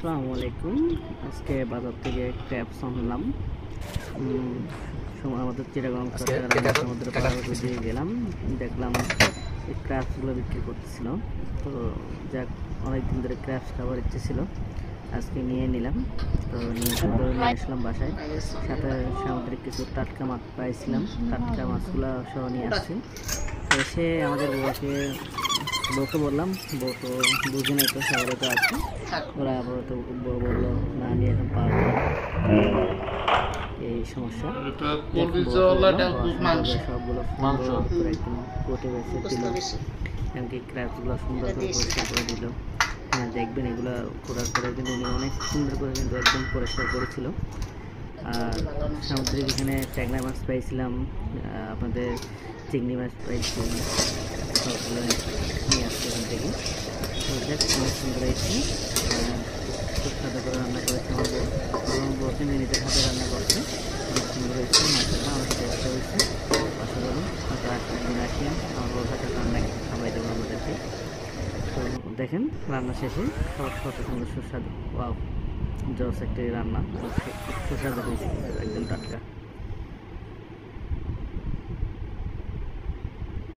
আসসালামু আলাইকুম। আজকে বাজার থেকে ক্র্যাবস আনলাম। আমাদের চিটাগং সমুদ্র পাড়াতে দিয়ে গেলাম, দেখলাম এই ক্র্যাবসগুলো বিক্রি করতেছিল। তো যাক, অনেকদিন ধরে ক্র্যাবস খাবার ইচ্ছে ছিল, আজকে নিয়ে নিলাম। তো নিয়ে আসলাম বাসায়। সাথে সামুদ্রিক কিছু টাটকা মাছ পাইছিলাম, টাটকা মাছগুলো সহ নিয়ে আসছি। তো এসে আমাদের বউকে বললাম, বউ তো বুঝে নেই, তো শহরে তো আছে, ওরা আবার তো বউ বললো না, নিয়ে এখন পারবো না, এই সমস্যা। সবগুলো সুন্দর করে একদম কোটে বেছে দিল, এমনকি ক্র্যাবসগুলো সুন্দর করে পরিষ্কার করে দিল। হ্যাঁ, দেখবেন এগুলো করার পরে কিন্তু উনি অনেক সুন্দর করে কিন্তু একদম পরিষ্কার করেছিল। আর সামুদ্রিক এখানে ট্যাংরা মাছ পাইছিলাম, আপনাদের চিংড়ি মাছ পাইছিলাম, সবগুলো নিয়ে আসছে এখান থেকে। তো দেখ, অনেক সুন্দর হয়েছে, খুব সুস্বাদু করে রান্না করেছে আমার বউকে, নিজের হাতে রান্না করছে, অনেক সুন্দর হয়েছে, মাছটা অনেক টেস্ট হয়েছে, অসাধারণ। হয়তো একদিন আসিয়া আমার বউর হাতে রান্না খাওয়াই দেবো আমাদেরকে। তো দেখেন, রান্না শেষে খাবার কত সুন্দর সুস্বাদু, ওয়াও, জস একটি রান্না, খুব সুস্বাদু হয়েছে, একদম টাটকা।